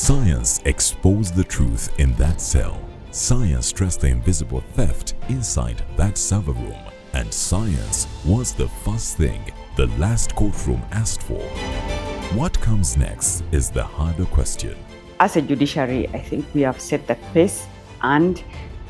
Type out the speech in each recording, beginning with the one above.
Science exposed the truth in that cell. Science stressed the invisible theft inside that server room. And science was the first thing the last courtroom asked for. What comes next is the harder question. As a judiciary, I think we have set that pace and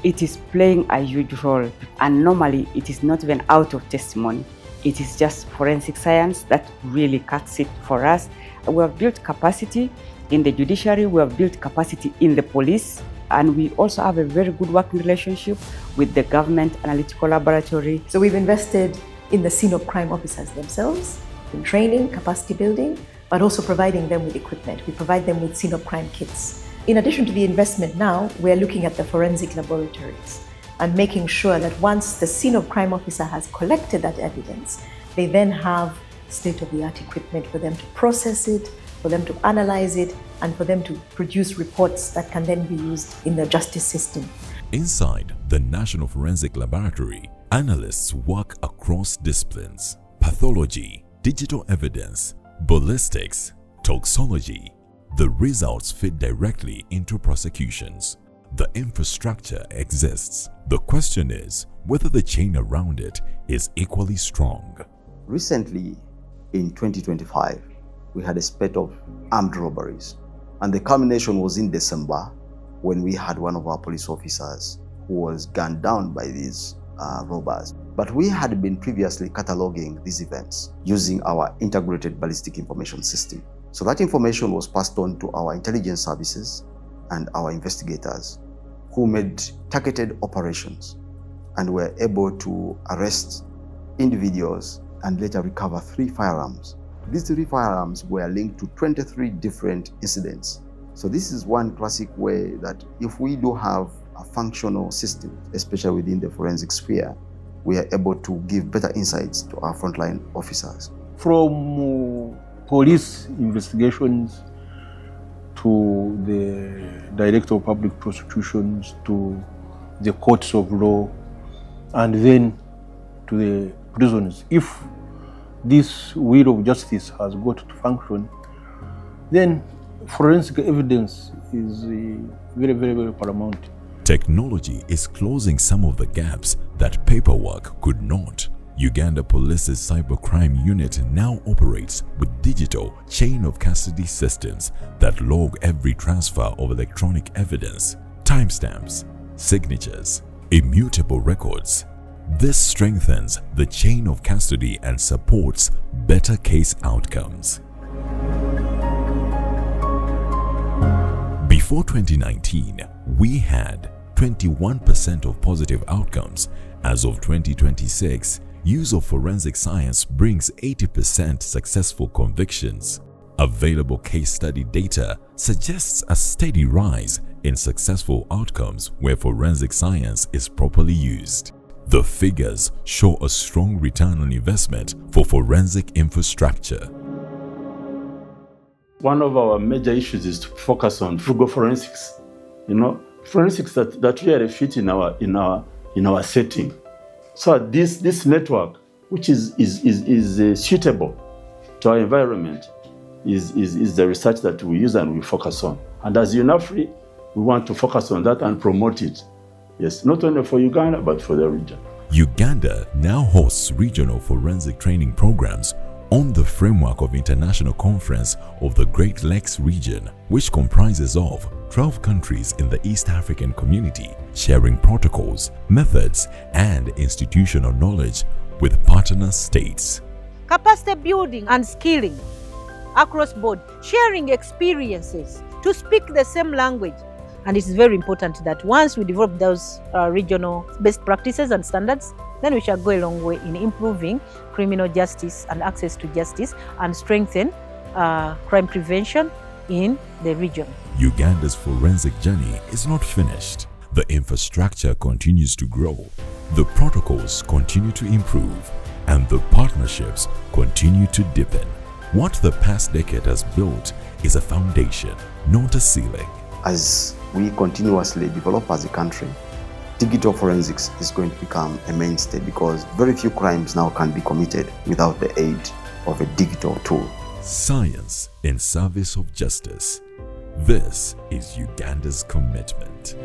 it is playing a huge role. And normally it is not even out of testimony. It is just forensic science that really cuts it for us. We have built capacity in the judiciary, we have built capacity in the police, and we also have a very good working relationship with the Government Analytical Laboratory. So we've invested in the scene of crime officers themselves, in training, capacity building, but also providing them with equipment. We provide them with scene of crime kits. In addition to the investment now, we're looking at the forensic laboratories and making sure that once the scene of crime officer has collected that evidence, they then have state-of-the-art equipment for them to process it, for them to analyze it, and for them to produce reports that can then be used in the justice system. Inside the National Forensic Laboratory, analysts work across disciplines: pathology, digital evidence, ballistics, toxology. The results fit directly into prosecutions. The infrastructure exists. The question is whether the chain around it is equally strong. Recently, in 2025, we had a spate of armed robberies. And the culmination was in December when we had one of our police officers who was gunned down by these robbers. But we had been previously cataloging these events using our integrated ballistic information system. So that information was passed on to our intelligence services and our investigators, who made targeted operations and were able to arrest individuals and later recover 3 firearms. These 3 firearms were linked to 23 different incidents. So this is one classic way that if we do have a functional system, especially within the forensic sphere, we are able to give better insights to our frontline officers. From police investigations to the Director of Public Prosecutions to the courts of law and then to the prisons. If this wheel of justice has got to function, then forensic evidence is very, very, very paramount. Technology is closing some of the gaps that paperwork could not. Uganda Police's cybercrime unit now operates with digital chain of custody systems that log every transfer of electronic evidence, timestamps, signatures, immutable records. This strengthens the chain of custody and supports better case outcomes. Before 2019, we had 21% of positive outcomes. As of 2026, use of forensic science brings 80% successful convictions. Available case study data suggests a steady rise in successful outcomes where forensic science is properly used. The figures show a strong return on investment for forensic infrastructure. One of our major issues is to focus on frugal forensics. Forensics that really fit in our setting. So this network, which is suitable to our environment, is the research that we use and we focus on. And as UNAFRI, we want to focus on that and promote it. Yes, not only for Uganda, but for the region. Uganda now hosts regional forensic training programs on the framework of International Conference of the Great Lakes region, which comprises of 12 countries in the East African community, sharing protocols, methods, and institutional knowledge with partner states. Capacity building and skilling across board, sharing experiences to speak the same language. And it's very important that once we develop those regional best practices and standards, then we shall go a long way in improving criminal justice and access to justice and strengthen crime prevention in the region. Uganda's forensic journey is not finished. The infrastructure continues to grow, the protocols continue to improve, and the partnerships continue to deepen. What the past decade has built is a foundation, not a ceiling. As we continuously develop as a country, digital forensics is going to become a mainstay because very few crimes now can be committed without the aid of a digital tool. Science in service of justice. This is Uganda's commitment.